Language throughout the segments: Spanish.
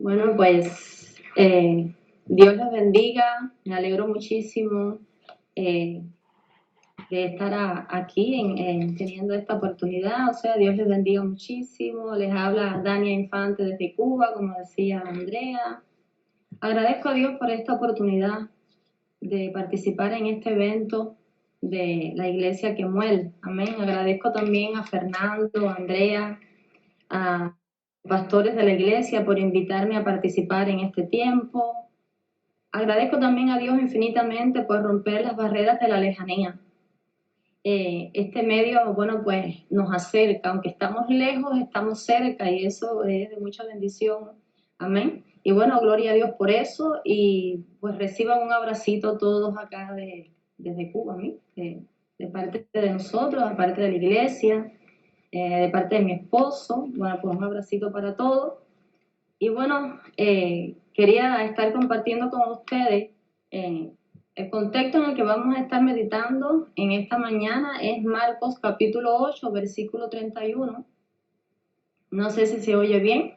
Bueno, pues Dios los bendiga. Me alegro muchísimo de estar aquí teniendo esta oportunidad. O sea, Dios les bendiga muchísimo. Les habla Dania Infante desde Cuba, como decía Andrea. Agradezco a Dios por esta oportunidad de participar en este evento de la Iglesia Kemuel. Amén. Agradezco también a Fernando, a Andrea, a pastores de la iglesia por invitarme a participar en este tiempo. Agradezco también a Dios infinitamente por romper las barreras de la lejanía. Este medio, bueno, pues nos acerca, aunque estamos lejos, estamos cerca y eso es de mucha bendición. Amén. Y bueno, gloria a Dios por eso y pues reciban un abracito todos acá desde Cuba, ¿sí? De parte de nosotros, de parte de la iglesia. De parte de mi esposo. Bueno, pues un abracito para todos. Y bueno, quería estar compartiendo con ustedes el contexto en el que vamos a estar meditando en esta mañana es Marcos capítulo 8, versículo 31. No sé si se oye bien.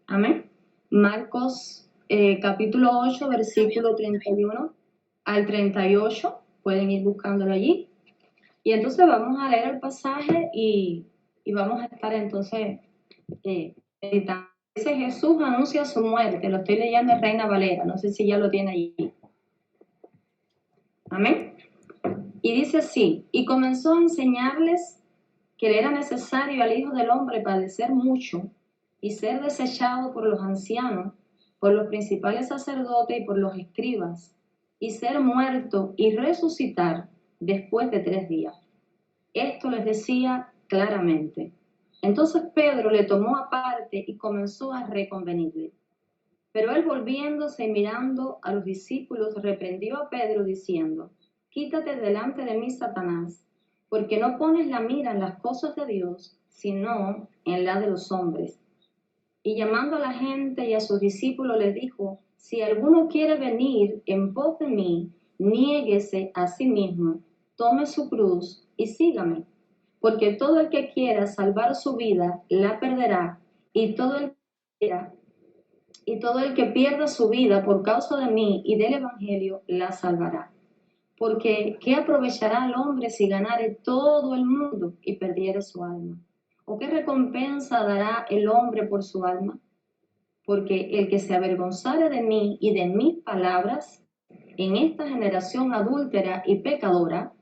Amén. Marcos capítulo 8, versículo 31 al 38. Pueden ir buscándolo allí. Y entonces vamos a leer el pasaje y vamos a estar entonces meditando. Dice: Jesús anuncia su muerte. Lo estoy leyendo en Reina Valera. No sé si ya lo tiene allí. Amén. Y dice así: y comenzó a enseñarles que le era necesario al Hijo del Hombre padecer mucho y ser desechado por los ancianos, por los principales sacerdotes y por los escribas, y ser muerto y resucitar después de 3 días. Esto les decía claramente. Entonces Pedro le tomó aparte y comenzó a reconvenirle. Pero él, volviéndose y mirando a los discípulos, reprendió a Pedro diciendo: quítate delante de mí, Satanás, porque no pones la mira en las cosas de Dios, sino en la de los hombres. Y llamando a la gente y a sus discípulos les dijo: si alguno quiere venir en pos de mí, niéguese a sí mismo, tome su cruz y sígame. Porque todo el que quiera salvar su vida, la perderá, y todo el que pierda su vida por causa de mí y del Evangelio, la salvará. Porque ¿qué aprovechará el hombre si ganare todo el mundo y perdiere su alma? ¿O qué recompensa dará el hombre por su alma? Porque el que se avergonzare de mí y de mis palabras, en esta generación adúltera y pecadora,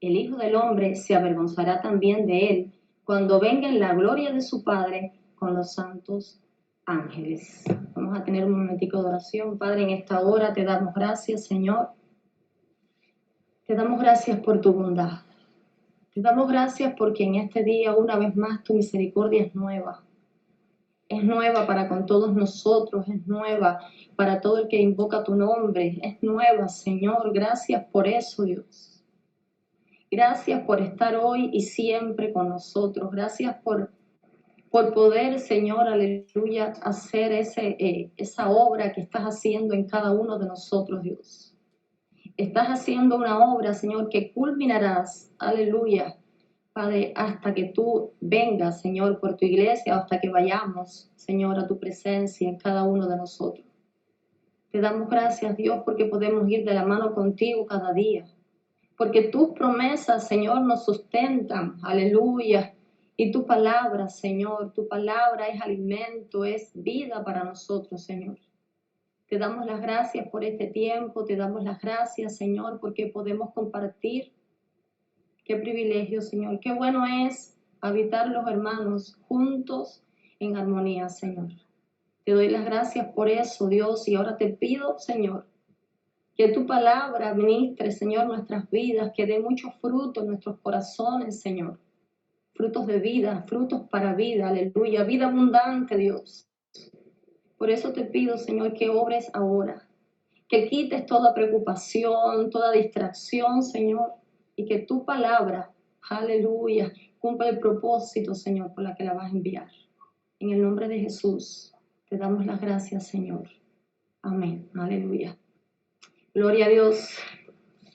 el Hijo del Hombre se avergonzará también de él cuando venga en la gloria de su Padre con los santos ángeles. Vamos a tener un momentico de oración. Padre, en esta hora te damos gracias, Señor. Te damos gracias por tu bondad. Te damos gracias porque en este día, una vez más, tu misericordia es nueva. Es nueva para con todos nosotros, es nueva para todo el que invoca tu nombre. Es nueva, Señor. Gracias por eso, Dios. Gracias por estar hoy y siempre con nosotros. Gracias por poder, Señor, aleluya, hacer esa obra que estás haciendo en cada uno de nosotros, Dios. Estás haciendo una obra, Señor, que culminarás, aleluya, Padre, hasta que tú vengas, Señor, por tu iglesia, hasta que vayamos, Señor, a tu presencia en cada uno de nosotros. Te damos gracias, Dios, porque podemos ir de la mano contigo cada día. Porque tus promesas, Señor, nos sustentan, aleluya. Y tu palabra, Señor, tu palabra es alimento, es vida para nosotros, Señor. Te damos las gracias por este tiempo, te damos las gracias, Señor, porque podemos compartir. Qué privilegio, Señor. Qué bueno es habitar los hermanos juntos en armonía, Señor. Te doy las gracias por eso, Dios, y ahora te pido, Señor, que tu palabra ministre, Señor, nuestras vidas, que dé muchos frutos en nuestros corazones, Señor. Frutos de vida, frutos para vida, aleluya, vida abundante, Dios. Por eso te pido, Señor, que obres ahora, que quites toda preocupación, toda distracción, Señor, y que tu palabra, aleluya, cumpla el propósito, Señor, por la que la vas a enviar. En el nombre de Jesús, te damos las gracias, Señor. Amén, aleluya. Gloria a Dios.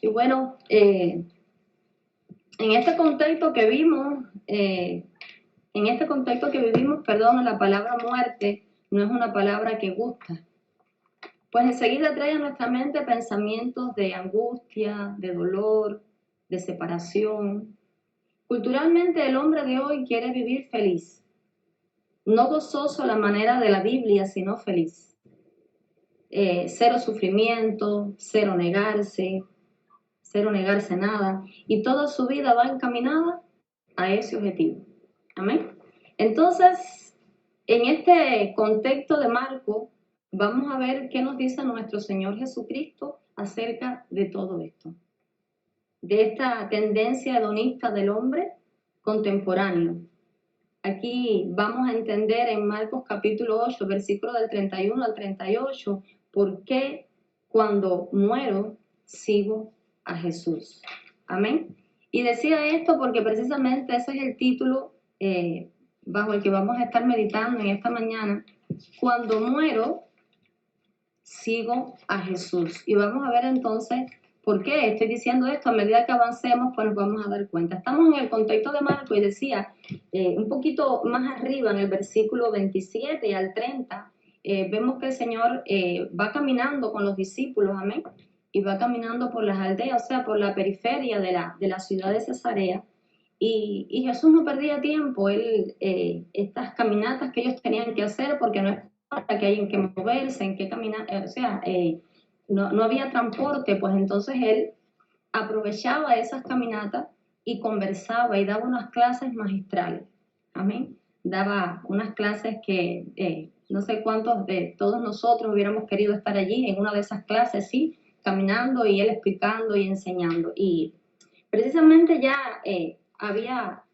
Y bueno, en este contexto que vivimos, la palabra muerte no es una palabra que gusta. Pues enseguida trae a nuestra mente pensamientos de angustia, de dolor, de separación. Culturalmente el hombre de hoy quiere vivir feliz, no gozoso a la manera de la Biblia, sino feliz. Cero sufrimiento, cero negarse nada, y toda su vida va encaminada a ese objetivo. Amén. Entonces, en este contexto de Marco, vamos a ver qué nos dice nuestro Señor Jesucristo acerca de todo esto, de esta tendencia hedonista del hombre contemporáneo. Aquí vamos a entender en Marcos capítulo 8, versículo del 31 al 38, por qué cuando muero sigo a Jesús. Amén. Y decía esto porque precisamente ese es el título bajo el que vamos a estar meditando en esta mañana. Cuando muero, sigo a Jesús. Y vamos a ver entonces por qué estoy diciendo esto. A medida que avancemos, pues nos vamos a dar cuenta. Estamos en el contexto de Marco y decía, un poquito más arriba, en el versículo 27 al 30, vemos que el Señor va caminando con los discípulos, amén, y va caminando por las aldeas, o sea, por la periferia de la ciudad de Cesarea. Y Jesús no perdía tiempo, estas caminatas que ellos tenían que hacer, porque no es que hay en qué moverse, en qué caminar, o sea, no había transporte, pues entonces él aprovechaba esas caminatas y conversaba y daba unas clases magistrales. Amén. Daba unas clases que no sé cuántos de todos nosotros hubiéramos querido estar allí en una de esas clases, sí, caminando y él explicando y enseñando. Y precisamente ya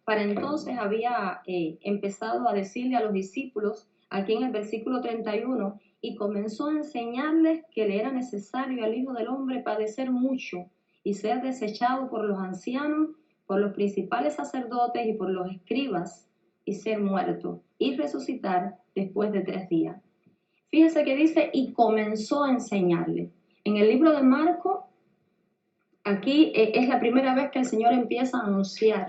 para entonces había empezado a decirle a los discípulos, aquí en el versículo 31, y comenzó a enseñarles que le era necesario al Hijo del Hombre padecer mucho y ser desechado por los ancianos, por los principales sacerdotes y por los escribas, y ser muerto y resucitar después de 3 días. Fíjese que dice, y comenzó a enseñarle. En el libro de Marcos, aquí es la primera vez que el Señor empieza a anunciar.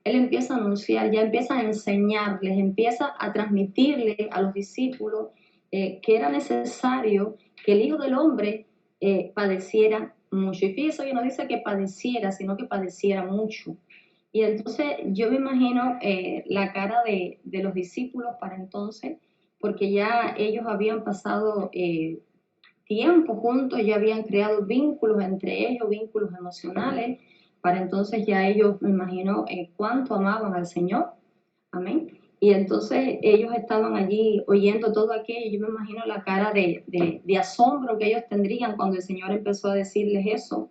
Él empieza a anunciar, ya empieza a enseñarles, empieza a transmitirle a los discípulos que era necesario que el Hijo del Hombre padeciera mucho. Y fíjese que no dice que padeciera, sino que padeciera mucho. Y entonces yo me imagino la cara de los discípulos para entonces, porque ya ellos habían pasado tiempo juntos, ya habían creado vínculos entre ellos, vínculos emocionales, para entonces ya ellos, me imagino, cuánto amaban al Señor, amén. Y entonces ellos estaban allí oyendo todo aquello, yo me imagino la cara de asombro que ellos tendrían cuando el Señor empezó a decirles eso.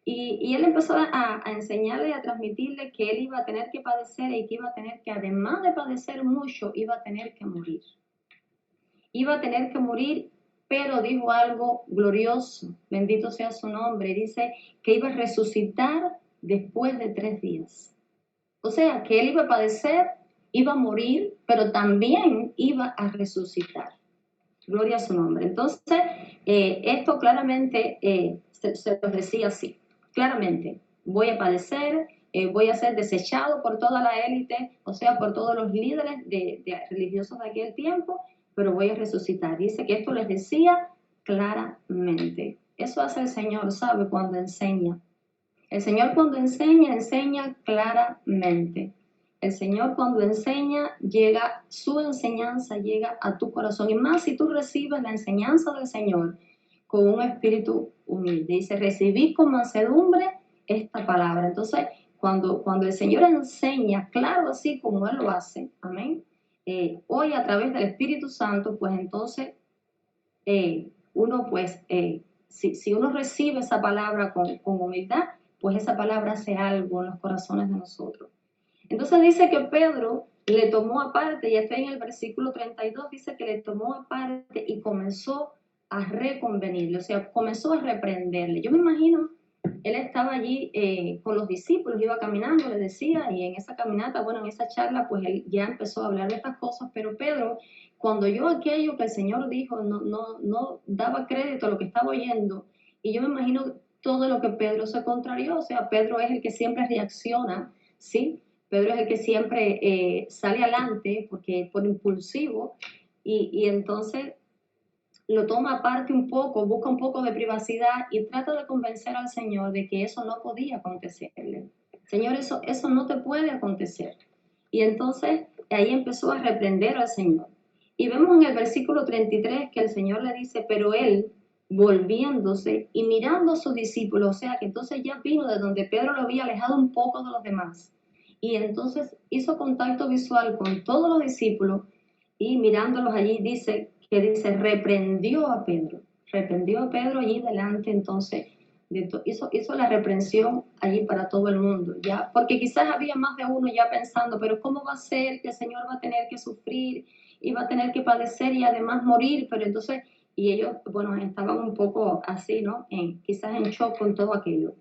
Y él empezó a enseñarles, a transmitirles que él iba a tener que padecer y que iba a tener que, además de padecer mucho, iba a tener que morir. Iba a tener que morir, pero dijo algo glorioso, bendito sea su nombre, dice que iba a resucitar después de 3 días. O sea, que él iba a padecer, iba a morir, pero también iba a resucitar. Gloria a su nombre. Entonces, esto claramente se los decía así, claramente, voy a padecer, voy a ser desechado por toda la élite, o sea, por todos los líderes religiosos de aquel tiempo, pero voy a resucitar. Dice que esto les decía claramente. Eso hace el Señor, ¿sabe? Cuando enseña. El Señor cuando enseña, enseña claramente. El Señor cuando enseña, su enseñanza llega a tu corazón. Y más si tú recibes la enseñanza del Señor con un espíritu humilde. Dice, recibí con mansedumbre esta palabra. Entonces, cuando el Señor enseña, claro, así como Él lo hace, amén, hoy a través del Espíritu Santo, pues entonces uno pues, si uno recibe esa palabra con humildad, pues esa palabra hace algo en los corazones de nosotros. Entonces dice que Pedro le tomó aparte, y está en el versículo 32, dice que le tomó aparte y comenzó a reconvenirle, o sea, comenzó a reprenderle. Yo me imagino, él estaba allí con los discípulos, iba caminando, le decía, y en esa caminata, bueno, en esa charla, pues él ya empezó a hablar de estas cosas, pero Pedro, cuando oyó aquello que el Señor dijo, no daba crédito a lo que estaba oyendo, y yo me imagino todo lo que Pedro se contrarió, o sea, Pedro es el que siempre reacciona, ¿sí? Pedro es el que siempre sale adelante, porque por impulsivo, y entonces lo toma aparte un poco, busca un poco de privacidad y trata de convencer al Señor de que eso no podía acontecerle. Señor, eso no te puede acontecer. Y entonces ahí empezó a reprender al Señor. Y vemos en el versículo 33 que el Señor le dice, pero él, volviéndose y mirando a sus discípulos, o sea que entonces ya vino de donde Pedro lo había alejado un poco de los demás. Y entonces hizo contacto visual con todos los discípulos y mirándolos allí dice, reprendió a Pedro allí delante entonces, hizo la reprensión allí para todo el mundo, ya, porque quizás había más de uno ya pensando, pero ¿cómo va a ser que el Señor va a tener que sufrir y va a tener que padecer y además morir? Pero entonces, y ellos, bueno, estaban un poco así, ¿no? Quizás en shock con todo aquello.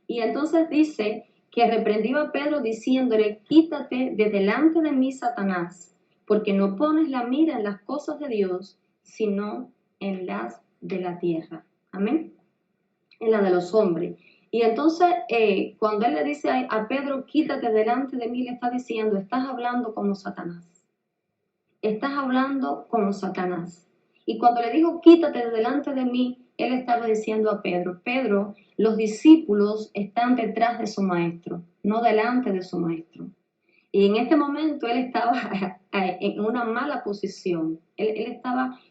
Y entonces dice que reprendió a Pedro diciéndole, quítate de delante de mí, Satanás, porque no pones la mira en las cosas de Dios, sino en las de la tierra. Amén. En la de los hombres. Y entonces, cuando él le dice a Pedro, quítate delante de mí, le está diciendo, estás hablando como Satanás. Estás hablando como Satanás. Y cuando le dijo, quítate delante de mí, él estaba diciendo a Pedro, Pedro, los discípulos están detrás de su maestro, no delante de su maestro. Y en este momento él estaba en una mala posición. Él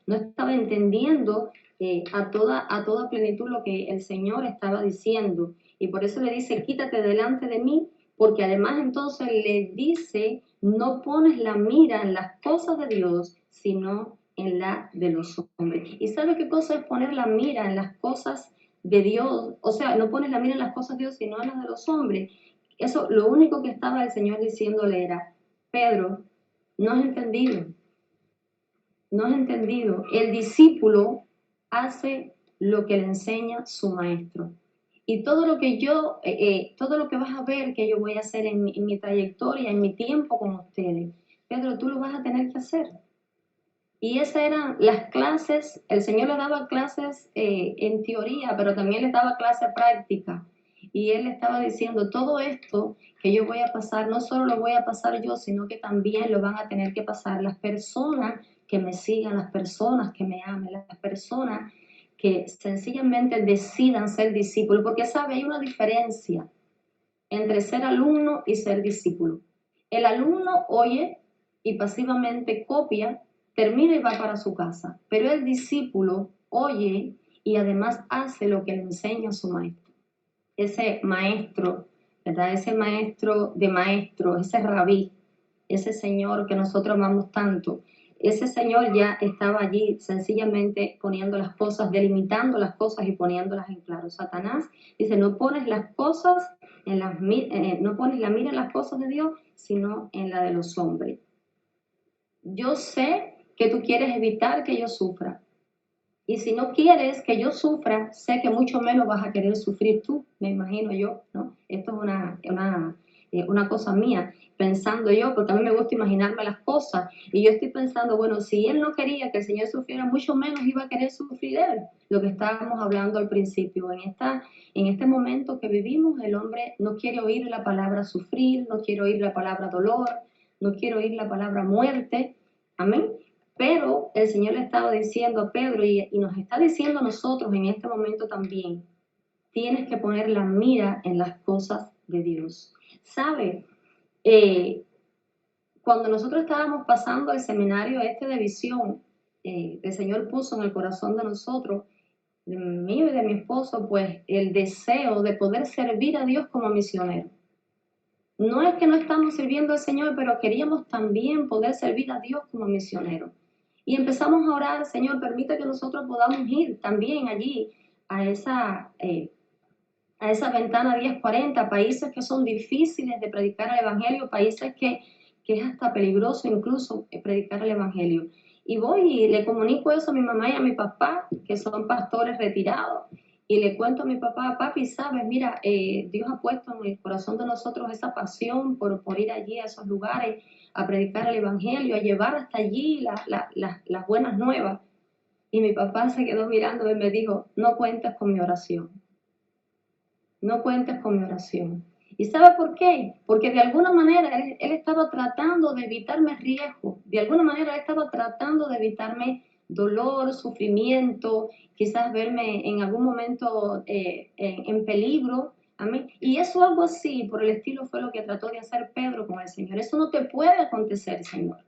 no estaba entendiendo a toda plenitud lo que el Señor estaba diciendo. Y por eso le dice, quítate delante de mí, porque además entonces le dice, no pones la mira en las cosas de Dios, sino en la de los hombres. ¿Y sabe qué cosa es poner la mira en las cosas de Dios? O sea, no pones la mira en las cosas de Dios, sino en las de los hombres. Eso, lo único que estaba el Señor diciéndole era, Pedro, no has entendido, no has entendido. El discípulo hace lo que le enseña su maestro. Y todo lo que todo lo que vas a ver que yo voy a hacer en mi trayectoria, en mi tiempo con ustedes, Pedro, tú lo vas a tener que hacer. Y esas eran las clases, el Señor le daba clases en teoría, pero también les daba clases prácticas. Y Él estaba diciendo, todo esto que yo voy a pasar, no solo lo voy a pasar yo, sino que también lo van a tener que pasar las personas que me sigan, las personas que me amen, las personas que sencillamente decidan ser discípulos. Porque, ¿sabe? Hay una diferencia entre ser alumno y ser discípulo. El alumno oye y pasivamente copia, termina y va para su casa, pero el discípulo oye y además hace lo que le enseña su maestro. Ese maestro, ¿verdad? Ese maestro de maestros, ese rabí, ese Señor que nosotros amamos tanto, ese Señor ya estaba allí sencillamente poniendo las cosas, delimitando las cosas y poniéndolas en claro. Satanás dice, no pones las cosas no pones la mira en las cosas de Dios, sino en la de los hombres. Yo sé que tú quieres evitar que yo sufra. Y si no quieres que yo sufra, sé que mucho menos vas a querer sufrir tú, me imagino yo, ¿no? Esto es una cosa mía, pensando yo, porque a mí me gusta imaginarme las cosas, y yo estoy pensando, bueno, si él no quería que el Señor sufriera, mucho menos iba a querer sufrir él, lo que estábamos hablando al principio. En este momento que vivimos, el hombre no quiere oír la palabra sufrir, no quiere oír la palabra dolor, no quiere oír la palabra muerte, amén. Pero el Señor le estaba diciendo a Pedro y nos está diciendo a nosotros en este momento también, tienes que poner la mira en las cosas de Dios. ¿Sabe? Cuando nosotros estábamos pasando el seminario de visión, el Señor puso en el corazón de nosotros, de mío y de mi esposo, pues el deseo de poder servir a Dios como misionero. No es que no estamos sirviendo al Señor, pero queríamos también poder servir a Dios como misionero. Y empezamos a orar, Señor, permite que nosotros podamos ir también allí a esa ventana 1040, países que son difíciles de predicar el Evangelio, países que es hasta peligroso incluso predicar el Evangelio. Y voy y le comunico eso a mi mamá y a mi papá, que son pastores retirados, y le cuento a mi papá, papi, sabes, mira, Dios ha puesto en el corazón de nosotros esa pasión por ir allí a esos lugares, a predicar el Evangelio, a llevar hasta allí las buenas nuevas. Y mi papá se quedó mirándome y me dijo, no cuentes con mi oración. No cuentes con mi oración. ¿Y sabe por qué? Porque de alguna manera él estaba tratando de evitarme riesgo, de alguna manera él estaba tratando de evitarme dolor, sufrimiento, quizás verme en algún momento en peligro. Amén. Y eso algo así, por el estilo, fue lo que trató de hacer Pedro con el Señor. Eso no te puede acontecer, Señor.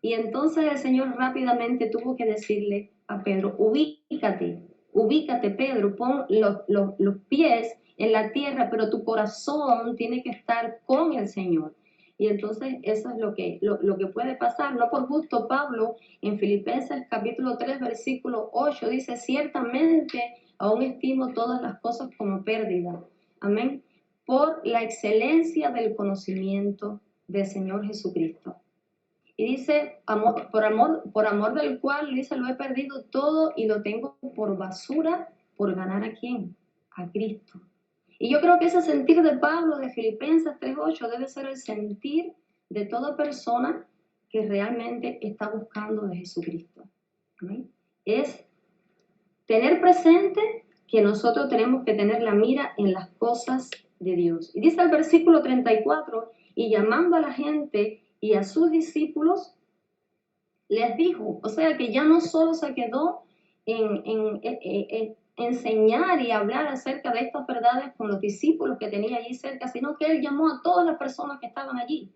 Y entonces el Señor rápidamente tuvo que decirle a Pedro, ubícate Pedro, pon los pies en la tierra, pero tu corazón tiene que estar con el Señor. Y entonces eso es lo que puede pasar. No por gusto, Pablo en Filipenses capítulo 3, versículo 8 dice, ciertamente aún estimo todas las cosas como pérdida. Amén. Por la excelencia del conocimiento del Señor Jesucristo. Y dice, por amor del cual, dice, lo he perdido todo y lo tengo por basura, por ganar ¿a quién? A Cristo. Y yo creo que ese sentir de Pablo de Filipenses 3:8 debe ser el sentir de toda persona que realmente está buscando de Jesucristo. ¿Amén? Es tener presente que nosotros tenemos que tener la mira en las cosas de Dios. Y dice el versículo 34, y llamando a la gente y a sus discípulos, les dijo, o sea que ya no solo se quedó en enseñar y hablar acerca de estas verdades con los discípulos que tenía allí cerca, sino que él llamó a todas las personas que estaban allí.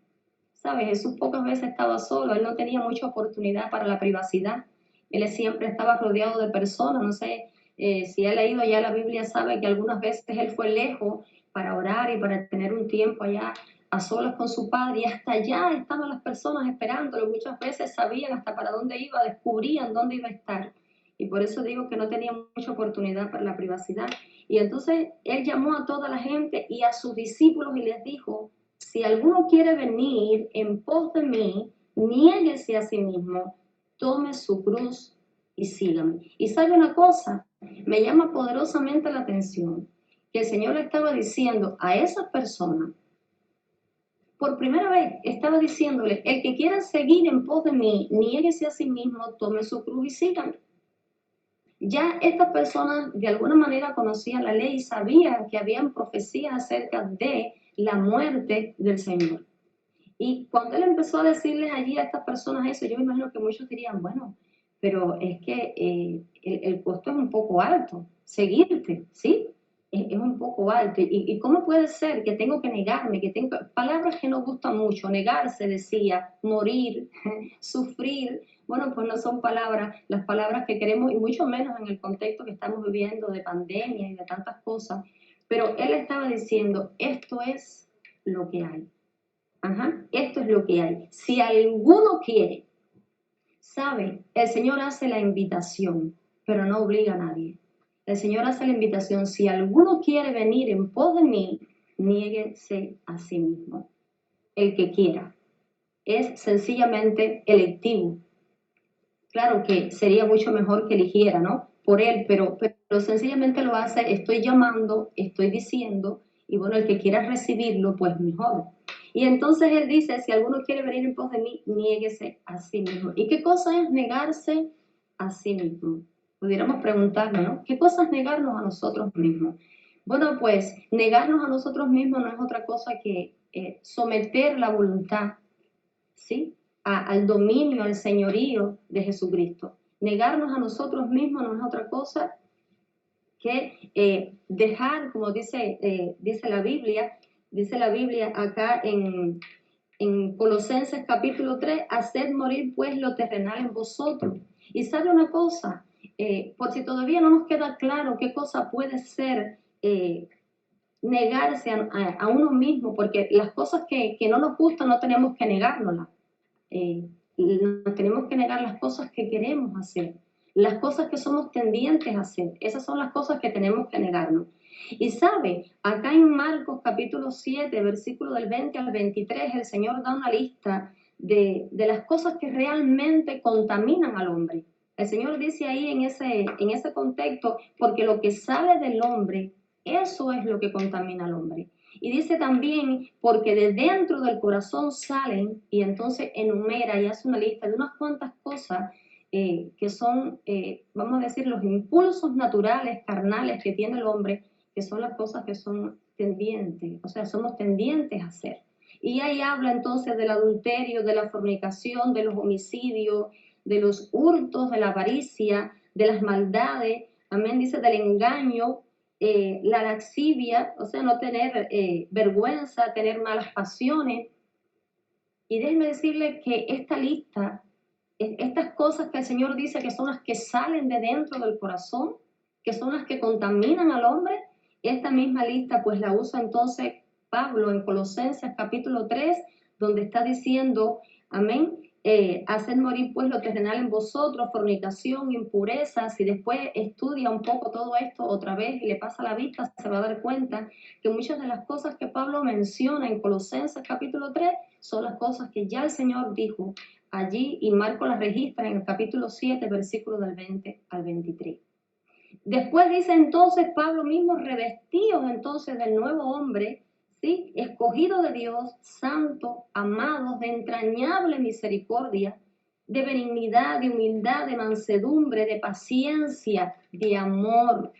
¿Sabes? Jesús pocas veces estaba solo, él no tenía mucha oportunidad para la privacidad, él siempre estaba rodeado de personas, no sé, si ha leído ya la Biblia sabe que algunas veces él fue lejos para orar y para tener un tiempo allá a solas con su padre, y hasta allá estaban las personas esperándolo, muchas veces sabían hasta para dónde iba, descubrían dónde iba a estar, y por eso digo que no tenía mucha oportunidad para la privacidad. Y entonces él llamó a toda la gente y a sus discípulos y les dijo, si alguno quiere venir en pos de mí, niéguese a sí mismo, tome su cruz y sígame. Y sabe una cosa, me llama poderosamente la atención, que el Señor le estaba diciendo a esas personas, por primera vez estaba diciéndole, el que quiera seguir en pos de mí, niéguese a sí mismo, tome su cruz y sígame. Ya estas personas de alguna manera conocían la ley y sabían que habían profecías acerca de la muerte del Señor. Y cuando él empezó a decirles allí a estas personas eso, yo me imagino que muchos dirían, bueno, pero es que el costo es un poco alto, seguirte, ¿sí? Es un poco alto. ¿Y cómo puede ser que tengo que negarme? Que tengo palabras que nos gustan mucho, negarse, decía, morir, sufrir. Bueno, pues no son palabras, las palabras que queremos, y mucho menos en el contexto que estamos viviendo de pandemia y de tantas cosas. Pero él estaba diciendo, esto es lo que hay. Ajá, esto es lo que hay. Si alguno quiere, sabe, el Señor hace la invitación, pero no obliga a nadie. El Señor hace la invitación, si alguno quiere venir en pos de mí, niéguese a sí mismo. El que quiera. Es sencillamente electivo. Claro que sería mucho mejor que eligiera, ¿no? Por él, pero sencillamente lo hace, estoy llamando, estoy diciendo, y bueno, el que quiera recibirlo, pues mejor. Y entonces él dice, si alguno quiere venir en pos de mí, niéguese a sí mismo. ¿Y qué cosa es negarse a sí mismo? Pudiéramos preguntarnos, ¿no? ¿Qué cosa es negarnos a nosotros mismos? Bueno, pues negarnos a nosotros mismos no es otra cosa que someter la voluntad, ¿sí? Al dominio, al señorío de Jesucristo. Negarnos a nosotros mismos no es otra cosa que dejar, como dice la Biblia acá en Colosenses capítulo 3, haced morir pues lo terrenal en vosotros. Y sabe una cosa, por si todavía no nos queda claro qué cosa puede ser negarse a uno mismo, porque las cosas que no nos gustan no tenemos que negárnoslas. Nos tenemos que negar las cosas que queremos hacer, las cosas que somos tendientes a hacer, esas son las cosas que tenemos que negarnos. Y sabe, acá en Marcos capítulo 7, versículo del 20 al 23, el Señor da una lista de las cosas que realmente contaminan al hombre. El Señor dice ahí en ese contexto, porque lo que sale del hombre, eso es lo que contamina al hombre. Y dice también, porque de dentro del corazón salen, y entonces enumera y hace una lista de unas cuantas cosas que son, vamos a decir, los impulsos naturales, carnales que tiene el hombre, que son las cosas que son tendientes, o sea, somos tendientes a hacer. Y ahí habla entonces del adulterio, de la fornicación, de los homicidios, de los hurtos, de la avaricia, de las maldades, amén, dice del engaño, la laxivia, o sea, no tener vergüenza, tener malas pasiones. Y déjenme decirle que esta lista, estas cosas que el Señor dice que son las que salen de dentro del corazón, que son las que contaminan al hombre, esta misma lista pues la usa entonces Pablo en Colosenses capítulo 3, donde está diciendo, amén, haced morir pues lo terrenal en vosotros, fornicación, impurezas. Si después estudia un poco todo esto otra vez y le pasa la vista, se va a dar cuenta que muchas de las cosas que Pablo menciona en Colosenses capítulo 3 son las cosas que ya el Señor dijo allí, y Marco las registra en el capítulo 7, versículos del 20 al 23. Después dice entonces Pablo mismo, revestidos entonces del nuevo hombre, ¿sí? Escogido de Dios, santo, amados, de entrañable misericordia, de benignidad, de humildad, de mansedumbre, de paciencia, de amor.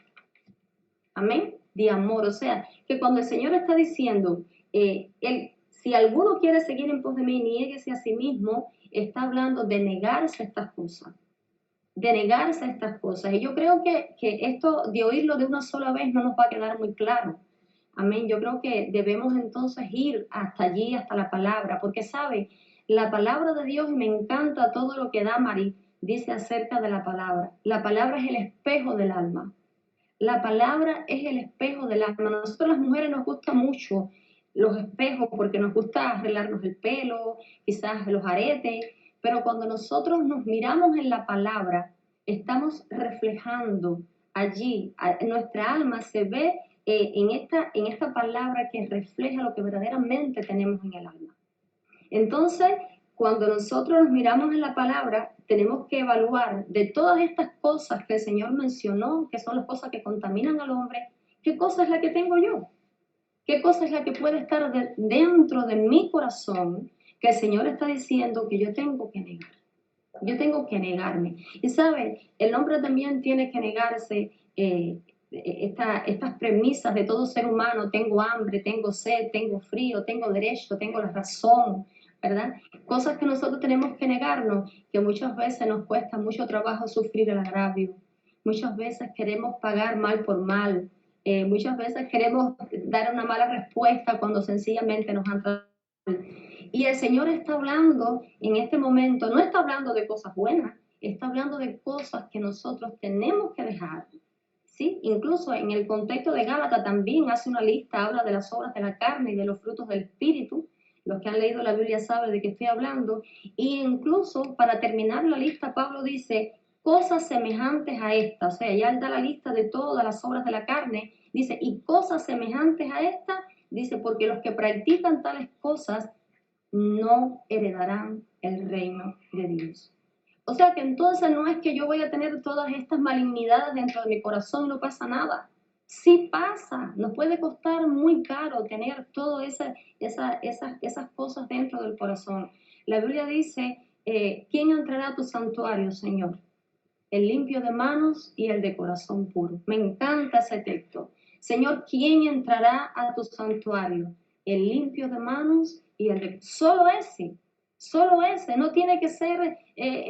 Amén, de amor. O sea, que cuando el Señor está diciendo, si alguno quiere seguir en pos de mí, niéguese a sí mismo, está hablando de negarse a estas cosas, de negarse a estas cosas. Y yo creo que esto de oírlo de una sola vez no nos va a quedar muy claro. Amén. Yo creo que debemos entonces ir hasta allí, hasta la palabra, porque sabe, la palabra de Dios, y me encanta todo lo que Damari dice acerca de la palabra. La palabra es el espejo del alma. La palabra es el espejo del alma. A nosotros las mujeres nos gusta mucho los espejos porque nos gusta arreglarnos el pelo, quizás los aretes, pero cuando nosotros nos miramos en la palabra, estamos reflejando allí, nuestra alma se ve en esta palabra que refleja lo que verdaderamente tenemos en el alma. Entonces, cuando nosotros nos miramos en la palabra, tenemos que evaluar de todas estas cosas que el Señor mencionó, que son las cosas que contaminan al hombre, ¿qué cosa es la que tengo yo? ¿Qué cosa es la que puede estar dentro de mi corazón que el Señor está diciendo que yo tengo que negar? Yo tengo que negarme. Y sabe, el hombre también tiene que negarse estas premisas de todo ser humano: tengo hambre, tengo sed, tengo frío, tengo derecho, tengo la razón, ¿verdad? Cosas que nosotros tenemos que negarnos, que muchas veces nos cuesta mucho trabajo sufrir el agravio. Muchas veces queremos pagar mal por mal. Muchas veces queremos dar una mala respuesta cuando sencillamente nos han tratado. Y el Señor está hablando en este momento, no está hablando de cosas buenas, está hablando de cosas que nosotros tenemos que dejar. ¿Sí? Incluso en el contexto de Gálatas también hace una lista, habla de las obras de la carne y de los frutos del Espíritu. Los que han leído la Biblia saben de qué estoy hablando. Y incluso para terminar la lista, Pablo dice cosas semejantes a estas. O sea, ya él da la lista de todas las obras de la carne. Dice, y cosas semejantes a estas, dice, porque los que practican tales cosas no heredarán el reino de Dios. O sea que entonces no es que yo voy a tener todas estas malignidades dentro de mi corazón y no pasa nada. Sí pasa, nos puede costar muy caro tener todas esas cosas dentro del corazón. La Biblia dice, ¿quién entrará a tu santuario, Señor? El limpio de manos y el de corazón puro. Me encanta ese texto. Señor, ¿quién entrará a tu santuario? El limpio de manos y el de... Solo ese. No tiene que ser,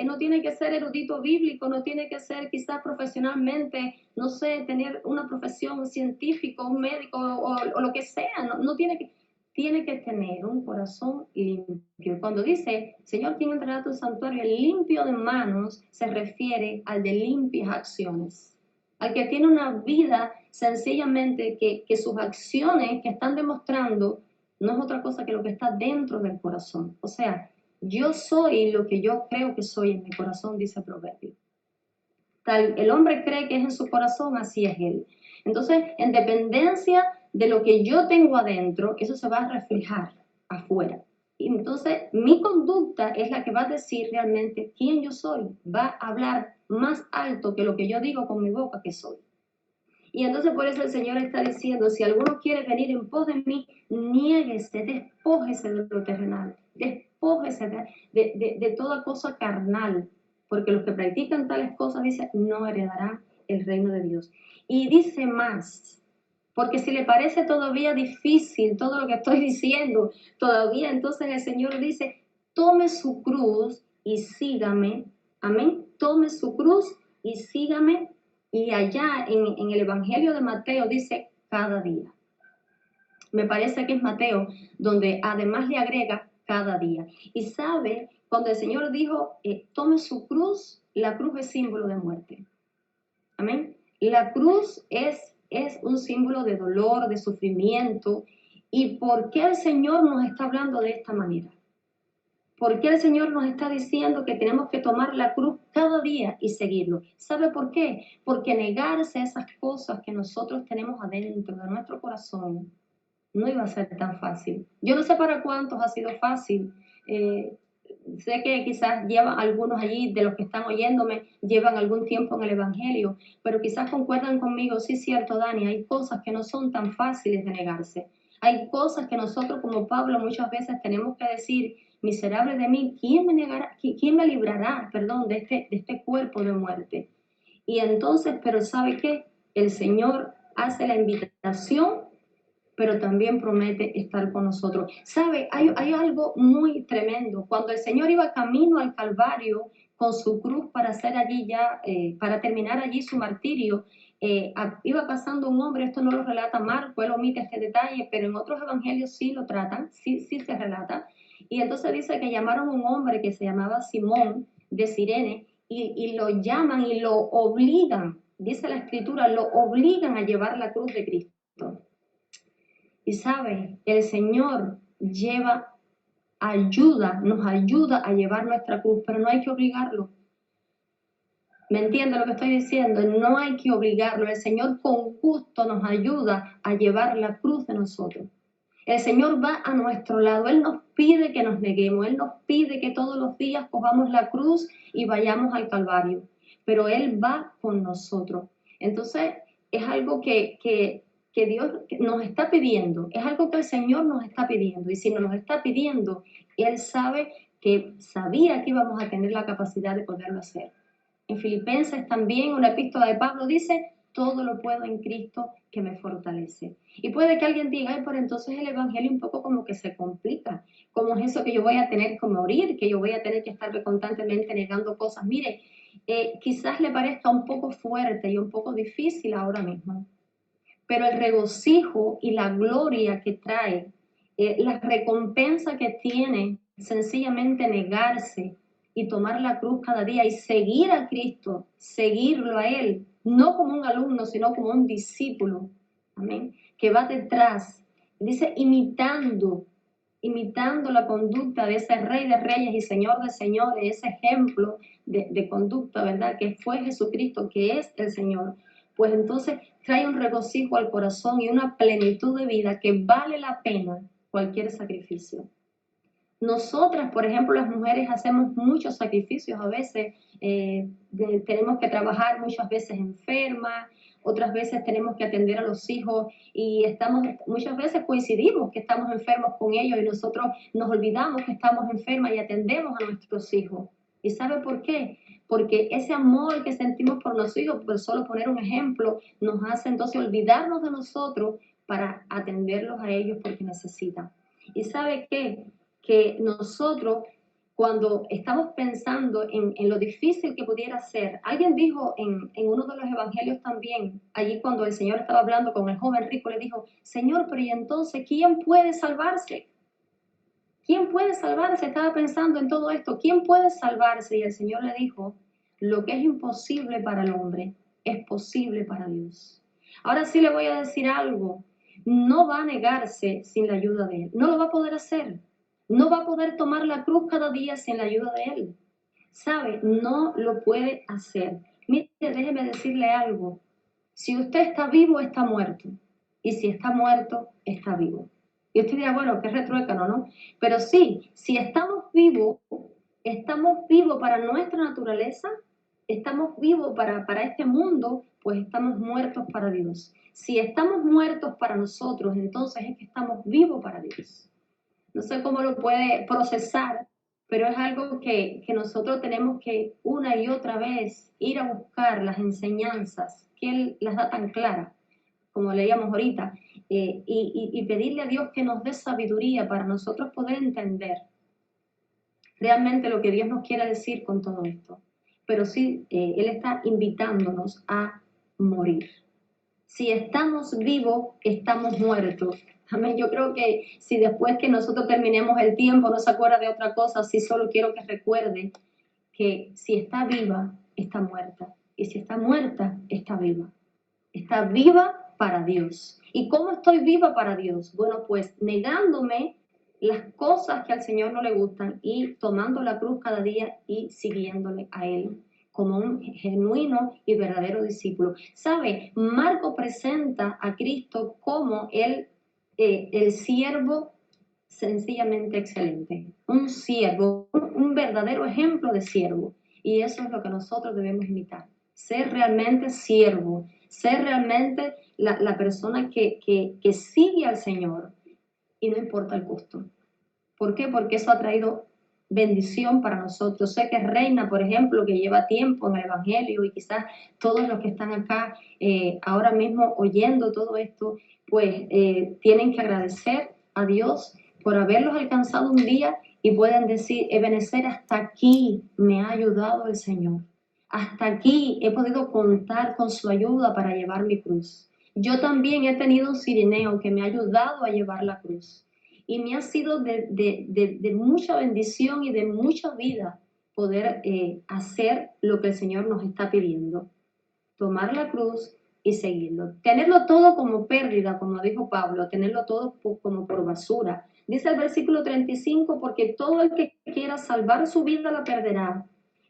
no tiene que ser erudito bíblico, no tiene que ser quizás profesionalmente, no sé, tener una profesión científica, un médico o lo que sea. No tiene que tener un corazón limpio. Cuando dice, Señor, ¿quién entrará a tu santuario? El limpio de manos se refiere al de limpias acciones, al que tiene una vida sencillamente que sus acciones que están demostrando no es otra cosa que lo que está dentro del corazón. O sea, yo soy lo que yo creo que soy en mi corazón, dice Proverbio. Tal el hombre cree que es en su corazón, así es él. Entonces, en dependencia de lo que yo tengo adentro, eso se va a reflejar afuera. Y entonces, mi conducta es la que va a decir realmente quién yo soy. Va a hablar más alto que lo que yo digo con mi boca que soy. Y entonces por eso el Señor está diciendo, si alguno quiere venir en pos de mí, niéguese, despójese de lo terrenal, despójese de toda cosa carnal, porque los que practican tales cosas, dice, no heredarán el reino de Dios. Y dice más, Porque si le parece todavía difícil todo lo que estoy diciendo, todavía entonces el Señor dice, tome su cruz y sígame. Amén. Tome su cruz y sígame. Y allá en el Evangelio de Mateo dice cada día. Me parece que es Mateo, donde además le agrega cada día. Y sabe, cuando el Señor dijo, tome su cruz, la cruz es símbolo de muerte. Amén. La cruz es un símbolo de dolor, de sufrimiento. ¿Y por qué el Señor nos está hablando de esta manera? ¿Por qué el Señor nos está diciendo que tenemos que tomar la cruz cada día y seguirlo? ¿Sabe por qué? Porque negarse a esas cosas que nosotros tenemos adentro de nuestro corazón no iba a ser tan fácil. Yo no sé para cuántos ha sido fácil. Sé que quizás llevan algunos allí, de los que están oyéndome, llevan algún tiempo en el Evangelio, pero quizás concuerdan conmigo, sí es cierto, Dani, hay cosas que no son tan fáciles de negarse. Hay cosas que nosotros como Pablo muchas veces tenemos que decir, miserable de mí, ¿quién me negará, quién me librará, perdón, de este cuerpo de muerte? Y entonces, pero ¿sabe qué? El Señor hace la invitación, pero también promete estar con nosotros. ¿Sabe? Hay algo muy tremendo. Cuando el Señor iba camino al Calvario con su cruz para hacer allí ya, para terminar allí su martirio, iba pasando un hombre, esto no lo relata Marco, él omite este detalle, pero en otros evangelios sí lo tratan, sí se relata. Y entonces dice que llamaron a un hombre que se llamaba Simón de Cirene y lo llaman y lo obligan, dice la escritura, lo obligan a llevar la cruz de Cristo. Y sabe, el Señor nos ayuda a llevar nuestra cruz, pero no hay que obligarlo. ¿Me entiende lo que estoy diciendo? No hay que obligarlo. El Señor con gusto nos ayuda a llevar la cruz de nosotros. El Señor va a nuestro lado. Él nos pide que nos neguemos. Él nos pide que todos los días cojamos la cruz y vayamos al Calvario. Pero Él va con nosotros. Entonces, es algo que Dios nos está pidiendo. Es algo que el Señor nos está pidiendo. Y si nos lo está pidiendo, Él sabe que sabía que íbamos a tener la capacidad de poderlo hacer. En Filipenses también, una epístola de Pablo dice, todo lo puedo en Cristo que me fortalece. Y puede que alguien diga, ay, pero entonces el Evangelio un poco como que se complica. ¿Cómo es eso que yo voy a tener que morir? Que yo voy a tener que estar constantemente negando cosas. Mire, quizás le parezca un poco fuerte y un poco difícil ahora mismo, pero el regocijo y la gloria que trae, la recompensa que tiene sencillamente negarse y tomar la cruz cada día y seguir a Cristo, seguirlo a Él, no como un alumno, sino como un discípulo, amén, que va detrás, dice, imitando la conducta de ese Rey de Reyes y Señor de Señores, ese ejemplo de conducta, ¿verdad? Que fue Jesucristo, que es el Señor. Pues entonces trae un regocijo al corazón y una plenitud de vida que vale la pena cualquier sacrificio. Nosotras, por ejemplo, las mujeres hacemos muchos sacrificios a veces, tenemos que trabajar muchas veces enfermas, otras veces tenemos que atender a los hijos y muchas veces coincidimos que estamos enfermos con ellos y nosotros nos olvidamos que estamos enfermas y atendemos a nuestros hijos. ¿Y sabe por qué? Porque ese amor que sentimos por los hijos, por solo poner un ejemplo, nos hace entonces olvidarnos de nosotros para atenderlos a ellos porque necesitan. ¿Y sabe qué? Que nosotros, cuando estamos pensando en lo difícil que pudiera ser, alguien dijo en uno de los evangelios también, allí cuando el Señor estaba hablando con el joven rico, le dijo, Señor, pero ¿y entonces quién puede salvarse? ¿Quién puede salvarse? Estaba pensando en todo esto, ¿quién puede salvarse? Y el Señor le dijo, lo que es imposible para el hombre es posible para Dios. Ahora sí le voy a decir algo, no va a negarse sin la ayuda de Él, no lo va a poder hacer. No va a poder tomar la cruz cada día sin la ayuda de Él. ¿Sabe? No lo puede hacer. Mire, déjeme decirle algo. Si usted está vivo, está muerto. Y si está muerto, está vivo. Y usted dirá, bueno, qué retruécano, ¿no? Pero sí, si estamos vivos para nuestra naturaleza, estamos vivos para este mundo, pues estamos muertos para Dios. Si estamos muertos para nosotros, entonces es que estamos vivos para Dios. No sé cómo lo puede procesar, pero es algo que nosotros tenemos que una y otra vez ir a buscar las enseñanzas que Él las da tan claras como leíamos ahorita, y pedirle a Dios que nos dé sabiduría para nosotros poder entender realmente lo que Dios nos quiere decir con todo esto. Pero sí, Él está invitándonos a morir. Si estamos vivos, estamos muertos. Amén. Yo creo que si después que nosotros terminemos el tiempo no se acuerda de otra cosa, sí solo quiero que recuerde que si está viva, está muerta. Y si está muerta, está viva. Está viva para Dios. ¿Y cómo estoy viva para Dios? Bueno, pues negándome las cosas que al Señor no le gustan y tomando la cruz cada día y siguiéndole a Él como un genuino y verdadero discípulo. ¿Sabe? Marco presenta a Cristo como el siervo sencillamente excelente, un siervo, un verdadero ejemplo de siervo. Y eso es lo que nosotros debemos imitar, ser realmente siervo, ser realmente la persona que sigue al Señor y no importa el costo. ¿Por qué? Porque eso ha traído bendición para nosotros. Sé que Reina, por ejemplo, que lleva tiempo en el Evangelio y quizás todos los que están acá ahora mismo oyendo todo esto, pues tienen que agradecer a Dios por haberlos alcanzado un día y pueden decir, Ebenezer, hasta aquí me ha ayudado el Señor. Hasta aquí he podido contar con su ayuda para llevar mi cruz. Yo también he tenido un cirineo que me ha ayudado a llevar la cruz. Y me ha sido de mucha bendición y de mucha vida poder hacer lo que el Señor nos está pidiendo. Tomar la cruz y seguirlo. Tenerlo todo como pérdida, como dijo Pablo, tenerlo todo como por basura. Dice el versículo 35, porque todo el que quiera salvar su vida la perderá,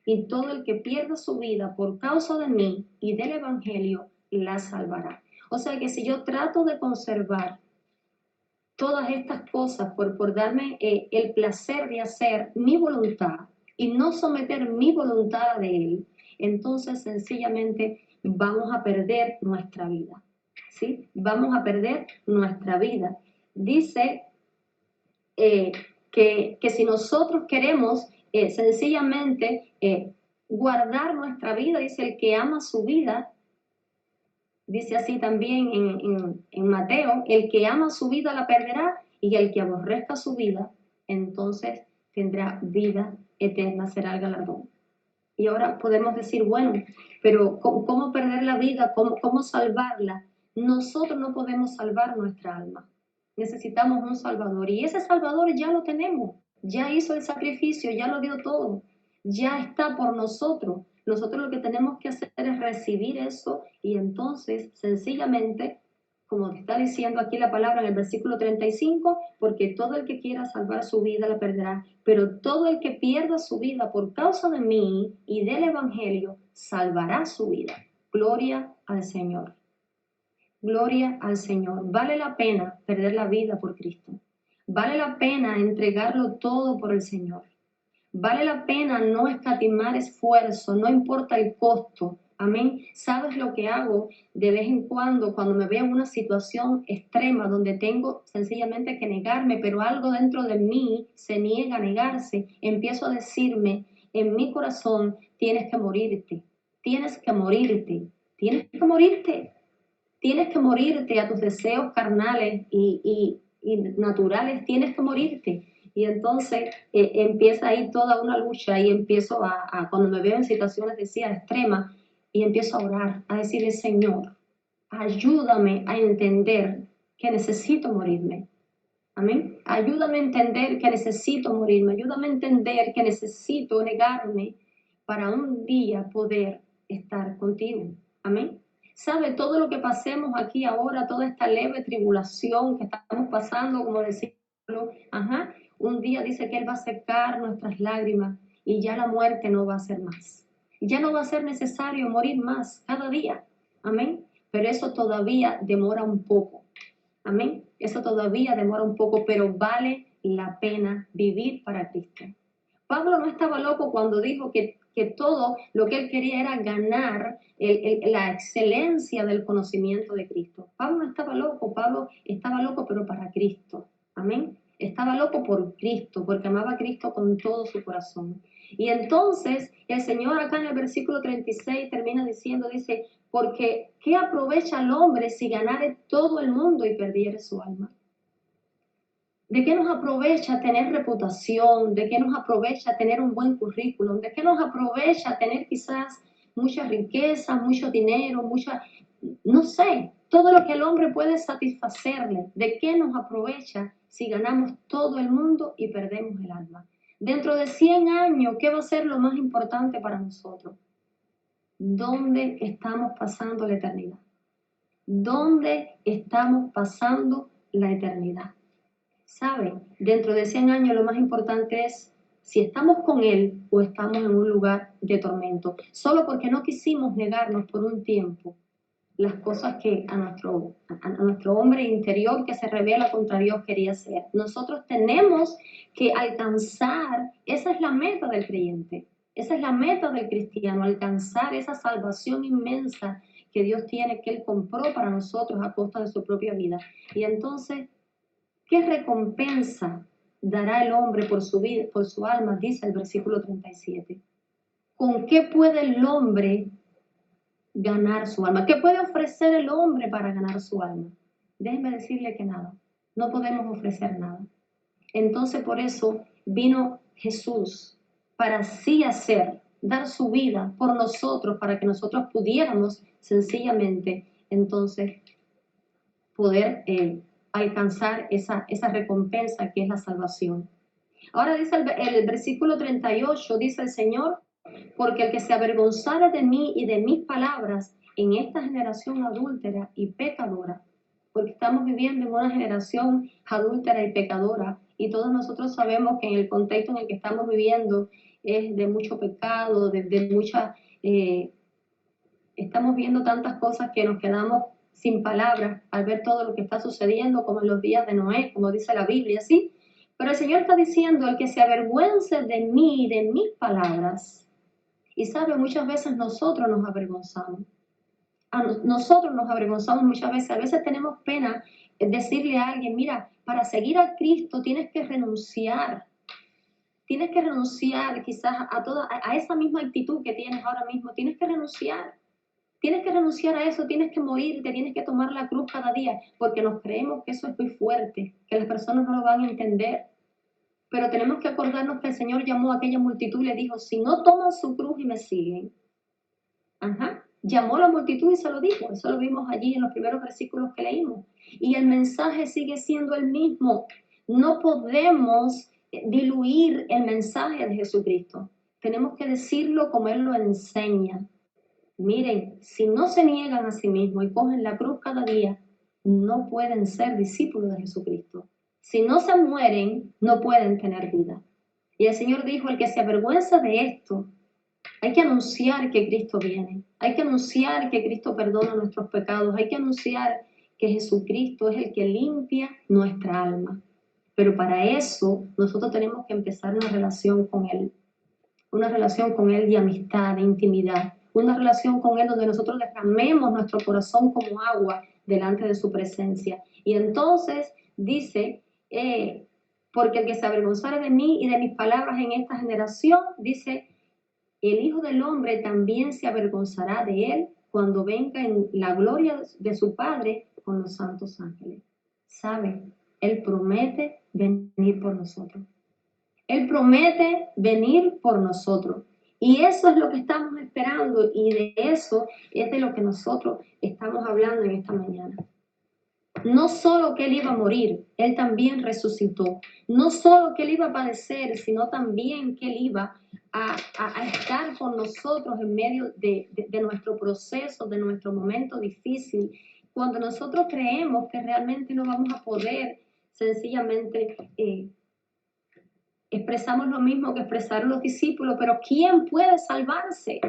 y todo el que pierda su vida por causa de mí y del Evangelio la salvará. O sea que si yo trato de conservar todas estas cosas por darme el placer de hacer mi voluntad y no someter mi voluntad a de Él, entonces sencillamente vamos a perder nuestra vida, ¿sí? Vamos a perder nuestra vida. Dice que si nosotros queremos sencillamente guardar nuestra vida, dice el que ama su vida, dice así también en Mateo, el que ama su vida la perderá y el que aborrezca su vida, entonces tendrá vida eterna, será el galardón. Y ahora podemos decir, bueno, pero ¿cómo perder la vida? ¿Cómo salvarla? Nosotros no podemos salvar nuestra alma. Necesitamos un Salvador y ese Salvador ya lo tenemos. Ya hizo el sacrificio, ya lo dio todo. Ya está por nosotros. Nosotros lo que tenemos que hacer es recibir eso y entonces sencillamente, como está diciendo aquí la palabra en el versículo 35, porque todo el que quiera salvar su vida la perderá, pero todo el que pierda su vida por causa de mí y del Evangelio salvará su vida. Gloria al Señor. Gloria al Señor. Vale la pena perder la vida por Cristo. Vale la pena entregarlo todo por el Señor. Vale la pena no escatimar esfuerzo, no importa el costo. Amén. ¿Sabes lo que hago de vez en cuando me veo en una situación extrema donde tengo sencillamente que negarme, pero algo dentro de mí se niega a negarse? Empiezo a decirme en mi corazón, tienes que morirte, tienes que morirte, tienes que morirte, tienes que morirte a tus deseos carnales y naturales, tienes que morirte. Y entonces empieza ahí toda una lucha y empiezo cuando me veo en situaciones, decía, extremas, y empiezo a orar, a decirle, Señor, ayúdame a entender que necesito morirme. Amén. Ayúdame a entender que necesito morirme. Ayúdame a entender que necesito negarme para un día poder estar contigo. Amén. ¿Sabe? Todo lo que pasemos aquí ahora, toda esta leve tribulación que estamos pasando, como decía, un día dice que Él va a secar nuestras lágrimas y ya la muerte no va a ser más. Ya no va a ser necesario morir más cada día. Amén. Pero eso todavía demora un poco. Amén. Eso todavía demora un poco, pero vale la pena vivir para Cristo. Pablo no estaba loco cuando dijo que todo lo que él quería era ganar la excelencia del conocimiento de Cristo. Pablo no estaba loco, Pablo estaba loco, pero para Cristo. Amén. Estaba loco por Cristo, porque amaba a Cristo con todo su corazón. Y entonces el Señor acá en el versículo 36 termina diciendo, dice, porque ¿qué aprovecha el hombre si ganare todo el mundo y perdiere su alma? ¿De qué nos aprovecha tener reputación? ¿De qué nos aprovecha tener un buen currículum? ¿De qué nos aprovecha tener quizás mucha riqueza, mucho dinero, no sé, todo lo que el hombre puede satisfacerle? ¿De qué nos aprovecha si ganamos todo el mundo y perdemos el alma? Dentro de 100 años, ¿qué va a ser lo más importante para nosotros? ¿Dónde estamos pasando la eternidad? ¿Dónde estamos pasando la eternidad? ¿Saben? Dentro de 100 años lo más importante es si estamos con Él o estamos en un lugar de tormento. Solo porque no quisimos negarnos por un tiempo las cosas que a nuestro hombre interior que se revela contra Dios quería hacer. Nosotros tenemos que alcanzar, esa es la meta del creyente, esa es la meta del cristiano, alcanzar esa salvación inmensa que Dios tiene, que Él compró para nosotros a costa de su propia vida. Y entonces, ¿qué recompensa dará el hombre por su vida, por su alma? Dice el versículo 37. ¿Con qué puede el hombre ganar su alma? ¿Qué puede ofrecer el hombre para ganar su alma? Déjenme decirle que nada. No podemos ofrecer nada. Entonces por eso vino Jesús para así hacer, dar su vida por nosotros, para que nosotros pudiéramos sencillamente entonces poder alcanzar esa recompensa que es la salvación. Ahora dice el versículo 38, dice el Señor, porque el que se avergonzara de mí y de mis palabras en esta generación adúltera y pecadora, porque estamos viviendo en una generación adúltera y pecadora, y todos nosotros sabemos que en el contexto en el que estamos viviendo es de mucho pecado, de mucha... estamos viendo tantas cosas que nos quedamos sin palabras al ver todo lo que está sucediendo, como en los días de Noé, como dice la Biblia, ¿sí? Pero el Señor está diciendo, el que se avergüence de mí y de mis palabras, y sabe, muchas veces nosotros nos avergonzamos. Nosotros nos avergonzamos muchas veces. A veces tenemos pena decirle a alguien, mira, para seguir a Cristo tienes que renunciar. Tienes que renunciar quizás a esa misma actitud que tienes ahora mismo. Tienes que renunciar. Tienes que renunciar a eso, tienes que morirte, tienes que tomar la cruz cada día, porque nos creemos que eso es muy fuerte, que las personas no lo van a entender. Pero tenemos que acordarnos que el Señor llamó a aquella multitud y le dijo, si no toman su cruz y me siguen, llamó a la multitud y se lo dijo, eso lo vimos allí en los primeros versículos que leímos. Y el mensaje sigue siendo el mismo. No podemos diluir el mensaje de Jesucristo. Tenemos que decirlo como Él lo enseña. Miren, si no se niegan a sí mismos y cogen la cruz cada día, no pueden ser discípulos de Jesucristo. Si no se mueren, no pueden tener vida. Y el Señor dijo, el que se avergüenza de esto, hay que anunciar que Cristo viene. Hay que anunciar que Cristo perdona nuestros pecados. Hay que anunciar que Jesucristo es el que limpia nuestra alma. Pero para eso nosotros tenemos que empezar una relación con Él. Una relación con Él de amistad, de intimidad. Una relación con Él donde nosotros derramemos nuestro corazón como agua delante de su presencia. Y entonces dice, porque el que se avergonzara de mí y de mis palabras en esta generación, dice, el Hijo del Hombre también se avergonzará de él cuando venga en la gloria de su Padre con los santos ángeles. ¿Sabe? Él promete venir por nosotros. Él promete venir por nosotros. Y eso es lo que estamos esperando y de eso es de lo que nosotros estamos hablando en esta mañana. No solo que Él iba a morir, Él también resucitó. No solo que Él iba a padecer, sino también que Él iba a estar con nosotros en medio de nuestro proceso, de nuestro momento difícil. Cuando nosotros creemos que realmente no vamos a poder, sencillamente expresamos lo mismo que expresaron los discípulos, pero ¿quién puede salvarse?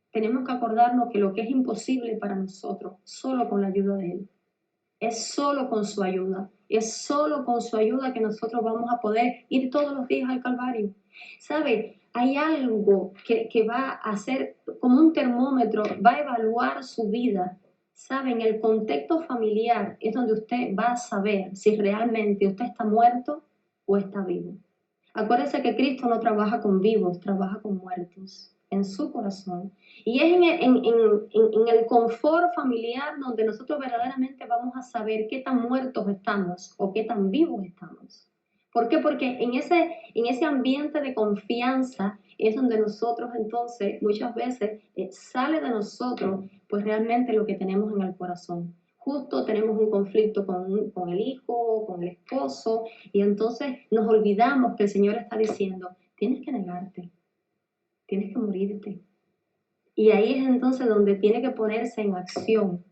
Tenemos que acordarnos que lo que es imposible para nosotros, solo con la ayuda de Él. Es solo con su ayuda, es solo con su ayuda que nosotros vamos a poder ir todos los días al Calvario. ¿Sabe? Hay algo que va a ser como un termómetro, va a evaluar su vida. ¿Sabe? En el contexto familiar es donde usted va a saber si realmente usted está muerto o está vivo. Acuérdese que Cristo no trabaja con vivos, trabaja con muertos en su corazón. Y es en el confort familiar donde nosotros verdaderamente vamos a saber qué tan muertos estamos o qué tan vivos estamos. ¿Por qué? Porque en ese ambiente de confianza es donde nosotros entonces muchas veces sale de nosotros pues realmente lo que tenemos en el corazón. Justo tenemos un conflicto con el hijo, con el esposo, y entonces nos olvidamos que el Señor está diciendo, tienes que negarte, tienes que morirte. Y ahí es entonces donde tiene que ponerse en acción,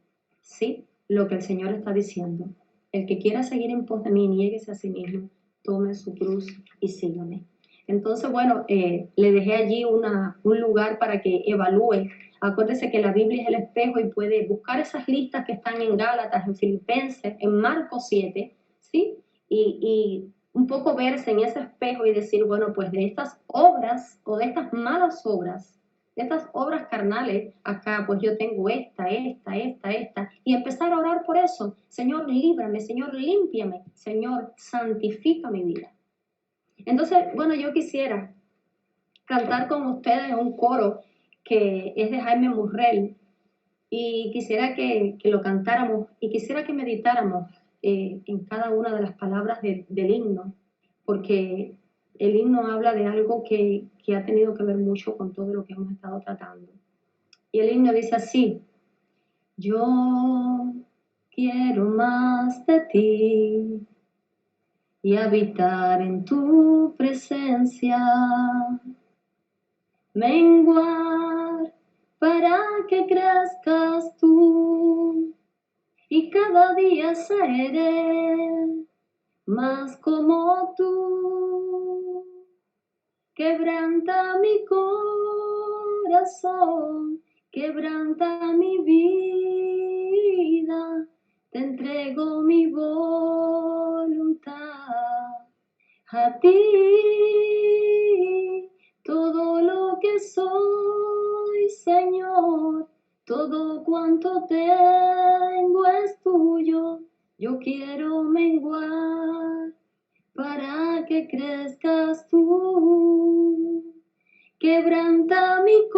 ¿sí? Lo que el Señor está diciendo. El que quiera seguir en pos de mí, niéguese a sí mismo, tome su cruz y sígame. Entonces, bueno, le dejé allí un lugar para que evalúe. Acuérdese que la Biblia es el espejo y puede buscar esas listas que están en Gálatas, en Filipenses, en Marcos 7, ¿sí? Y un poco verse en ese espejo y decir, bueno, pues de estas obras o de estas malas obras, de estas obras carnales, acá pues yo tengo esta, y empezar a orar por eso. Señor, líbrame, Señor, límpiame, Señor, santifica mi vida. Entonces, bueno, yo quisiera cantar con ustedes un coro que es de Jaime Murrell, y quisiera que lo cantáramos y quisiera que meditáramos en cada una de las palabras del himno, porque el himno habla de algo que ha tenido que ver mucho con todo lo que hemos estado tratando. Y el himno dice así: yo quiero más de ti y habitar en tu presencia, menguar para que crezcas tú, y cada día seré más como tú. Quebranta mi corazón, quebranta mi vida, te entrego mi voluntad. A ti, todo lo que soy, Señor, todo cuanto tengo es tuyo. Yo quiero menguar para que crezcas tú. Quebranta mi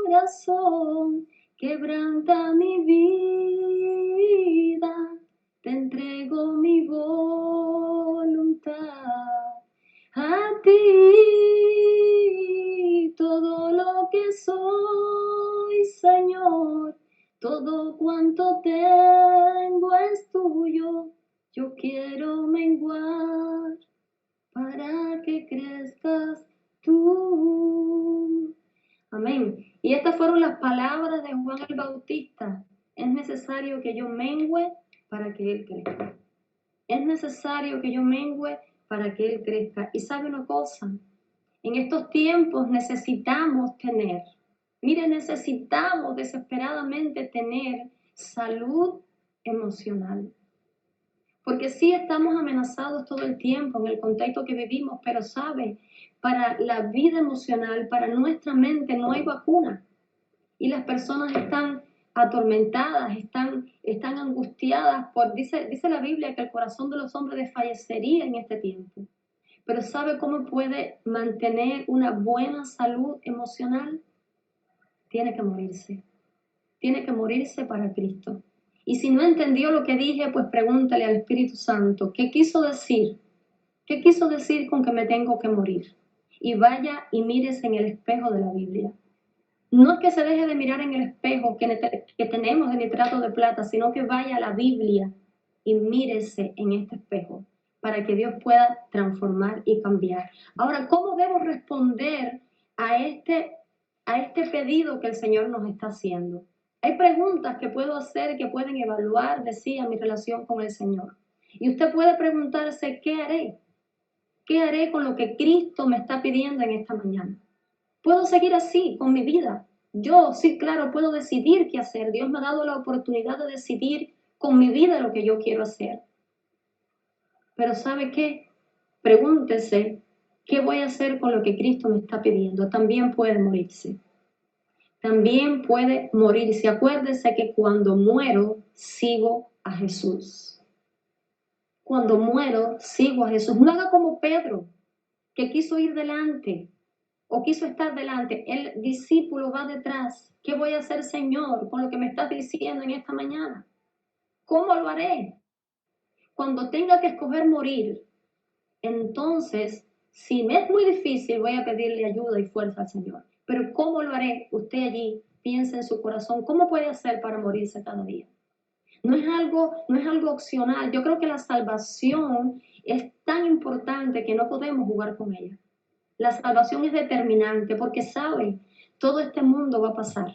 corazón, quebranta mi vida, te entrego mi voluntad. A ti, todo lo que soy, Señor, todo cuanto tengo es tuyo. Yo quiero menguar para que crezcas tú. Amén. Y estas fueron las palabras de Juan el Bautista. Es necesario que yo mengüe para que Él crezca. Es necesario que yo mengüe para que Él crezca. Y sabe una cosa, en estos tiempos necesitamos desesperadamente tener salud emocional. Porque sí estamos amenazados todo el tiempo en el contexto que vivimos, pero sabe, para la vida emocional, para nuestra mente no hay vacuna. Y las personas están atormentadas, están angustiadas. Dice la Biblia que el corazón de los hombres desfallecería en este tiempo. Pero ¿sabe cómo puede mantener una buena salud emocional? Tiene que morirse. Tiene que morirse para Cristo. Y si no entendió lo que dije, pues pregúntale al Espíritu Santo, ¿qué quiso decir? ¿Qué quiso decir con que me tengo que morir? Y vaya y mírese en el espejo de la Biblia. No es que se deje de mirar en el espejo que tenemos de nitrato de plata, sino que vaya a la Biblia y mírese en este espejo para que Dios pueda transformar y cambiar. Ahora, ¿cómo debo responder a este pedido que el Señor nos está haciendo? Hay preguntas que puedo hacer que pueden evaluar, decía, mi relación con el Señor. Y usted puede preguntarse, ¿qué haré? ¿Qué haré con lo que Cristo me está pidiendo en esta mañana? ¿Puedo seguir así con mi vida? Yo, sí, claro, puedo decidir qué hacer. Dios me ha dado la oportunidad de decidir con mi vida lo que yo quiero hacer. Pero ¿sabe qué? Pregúntese, ¿qué voy a hacer con lo que Cristo me está pidiendo? También puede morirse. También puede morirse. Acuérdese que cuando muero, sigo a Jesús. Cuando muero, sigo a Jesús. No haga como Pedro. que quiso ir delante o quiso estar delante. El discípulo va detrás. ¿Qué voy a hacer, Señor, con lo que me estás diciendo en esta mañana? ¿Cómo lo haré? Cuando tenga que escoger morir, entonces, si me es muy difícil, voy a pedirle ayuda y fuerza al Señor. Pero ¿cómo lo haré? Usted allí piensa en su corazón, ¿cómo puede hacer para morirse cada día? No es algo opcional. Yo creo que la salvación es tan importante que no podemos jugar con ella. La salvación es determinante porque sabe, todo este mundo va a pasar.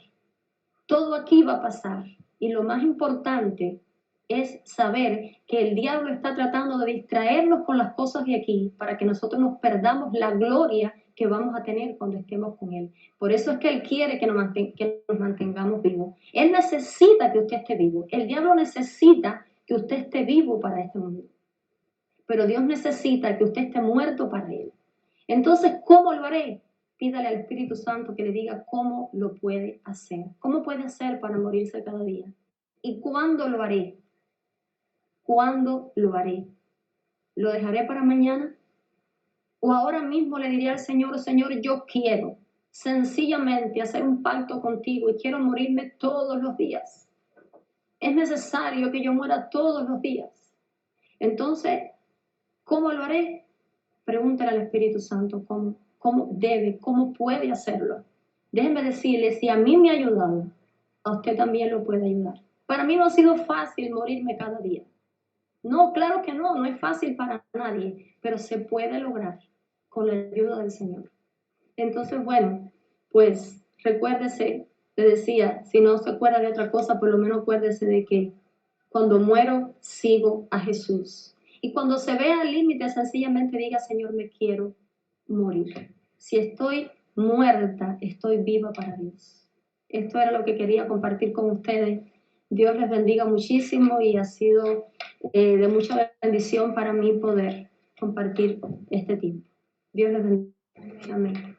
Todo aquí va a pasar. Y lo más importante es saber que el diablo está tratando de distraernos con las cosas de aquí para que nosotros nos perdamos la gloria que vamos a tener cuando estemos con él. Por eso es que él quiere que nos mantengamos vivos. Él necesita que usted esté vivo. El diablo necesita que usted esté vivo para este mundo. Pero Dios necesita que usted esté muerto para él. Entonces, ¿cómo lo haré? Pídale al Espíritu Santo que le diga cómo lo puede hacer. ¿Cómo puede hacer para morirse cada día? ¿Y cuándo lo haré? ¿Cuándo lo haré? ¿Lo dejaré para mañana? ¿O ahora mismo le diré al Señor, Señor, yo quiero sencillamente hacer un pacto contigo y quiero morirme todos los días? Es necesario que yo muera todos los días. Entonces, ¿cómo lo haré? Pregúntale al Espíritu Santo cómo puede hacerlo. Déjenme decirle, si a mí me ha ayudado, a usted también lo puede ayudar. Para mí no ha sido fácil morirme cada día. No, claro que no es fácil para nadie, pero se puede lograr con la ayuda del Señor. Entonces, bueno, pues recuérdese, le decía, si no se acuerda de otra cosa, por lo menos acuérdese de que cuando muero, sigo a Jesús. Y cuando se vea al límite, sencillamente diga, Señor, me quiero morir. Si estoy muerta, estoy viva para Dios. Esto era lo que quería compartir con ustedes. Dios les bendiga muchísimo y ha sido de mucha bendición para mí poder compartir este tiempo. Dios les bendiga. Amén.